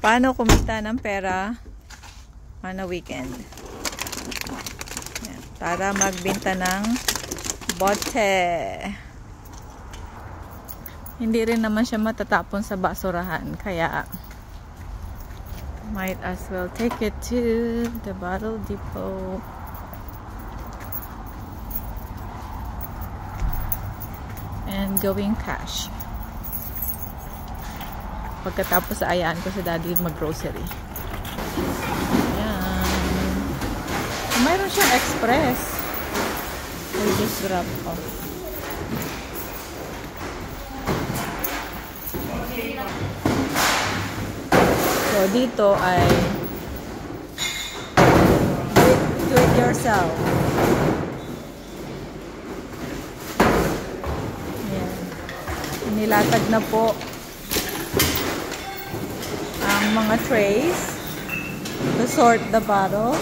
Paano kumita ng pera on a weekend? Yan. Para magbenta ng bote. Hindi rin naman siya matatapon sa basurahan. Kaya might as well take it to the bottle depot. And going cash. Pagkatapos ayaan ko si daddy mag-grocery. Ayan. Mayroon siyang express. I just drop off. So, dito ay do it yourself. Ayan. Nilatag na po ang mga trays to sort the bottles.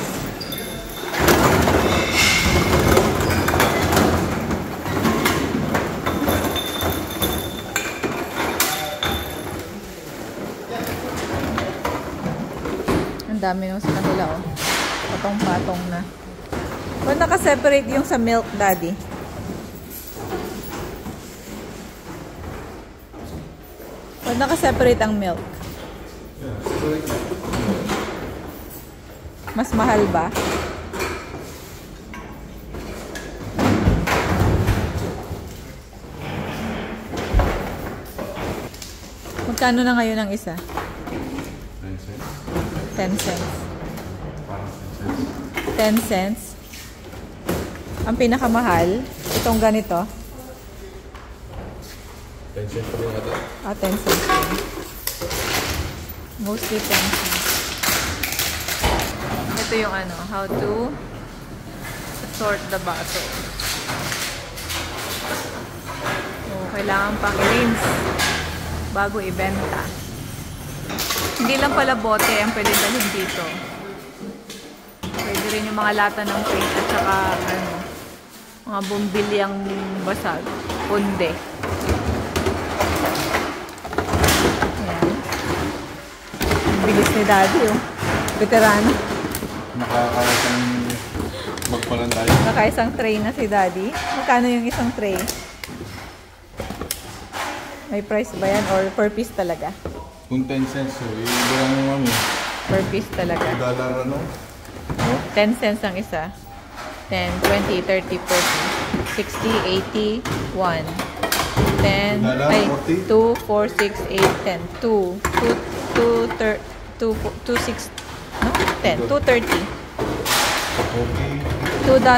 Ang dami nung sa kanila, oh. Patong-patong na. Ba't naka-separate yung sa milk, daddy? Ba't naka-separate ang milk? Mas mahal ba? Magkano na ngayon ang isa? 10 cents. 10 cents. Ang pinakamahal, itong ganito. 10 cents pa rin ata. 10 cents. Mostly 10 cents. Ito yung ano, how to sort the bottle. So, kailangan pang i-rinse bago ibenta. Hindi lang pala bote ang pwede dalhin dito. Pwede rin yung mga lata ng paint at saka ano, mga bumbilyang basag. Punde. Ayan. Bilis ni daddy, oh. Veterano. Nakakaisang magpalan tayo. Nakaisang tray na si daddy. Magkano yung isang tray? May price ba yan or per piece talaga? Kung 10 cents, so ilan mo mami? Per piece talaga. $1 ano? 10 cents ang isa. 10, 20, 30, 40, 60, 80, 1. 10, ay, 2, 4, 6, 8, 10. 2, 6, no? 10, 2.30. $2.30.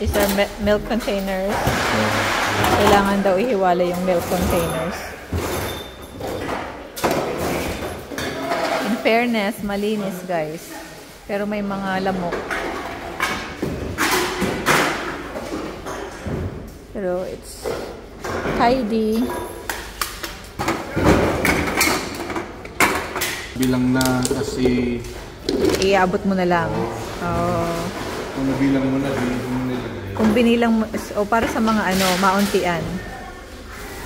These are milk containers. Kailangan daw ihiwalay yung milk containers. In fairness, malinis guys. Pero may mga lamok. Pero it's tidy. Bilang na kasi Iabot mo na lang. Oh. kung bilang mo na, hindi mo nilagay. Kung binilang mo, o para sa mga ano, mauntian.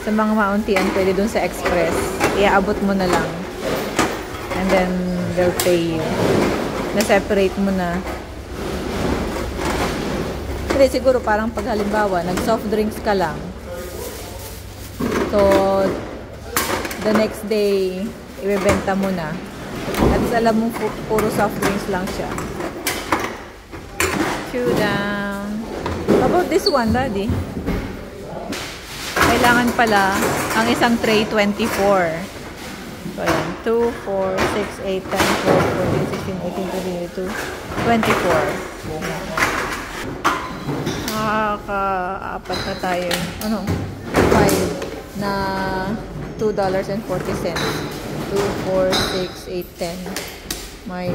Sa mga mauntian, pwede dun sa express. Iaabot mo na lang. And then, they'll pay you. Na-separate mo na. Hindi, siguro parang pag halimbawa, nag-soft drinks ka lang. So, the next day, ibebenta mo na. At alam mo, puro soft drinks lang siya. Chew down. How about this one, daddy? Kailangan pala, ang isang tray, 24. So, ayan. 2, 4, 6, 8, 10, 12, 14, 16, 18, 22, 24. Nakaka-apat na tayo. Ano? 5 na $2.40. 2, 4, 6, 8, 10. May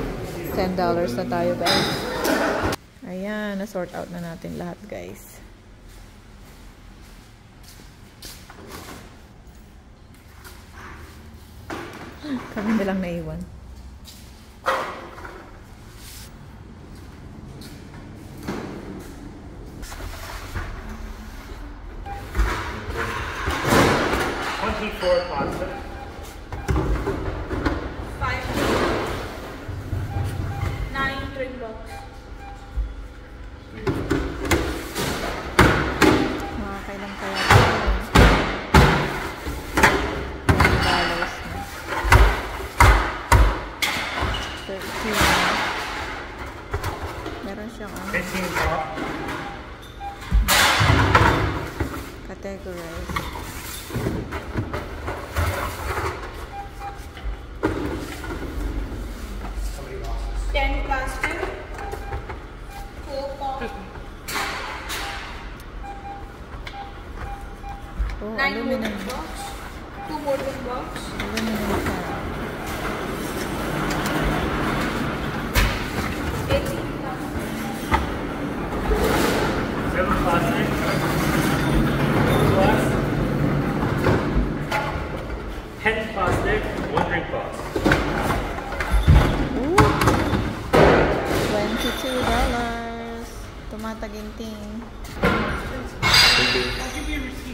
$10 na tayo, guys. Ayan, na-sort out na natin lahat, guys. Kami na lang naiwan. Pasta. 5, 9 drink box. Kailan kaya ito? $10 na. 13. Meron siyang 15 pop. categorize. Plastic, 4 pop, Oh, 9 more aluminum. drink box, 2 more drink box, Aluminum siya. 18 plastic, 7 plastic. Glass. 10 plastic. 1 drink box. $22. Tumataginting. Thank you.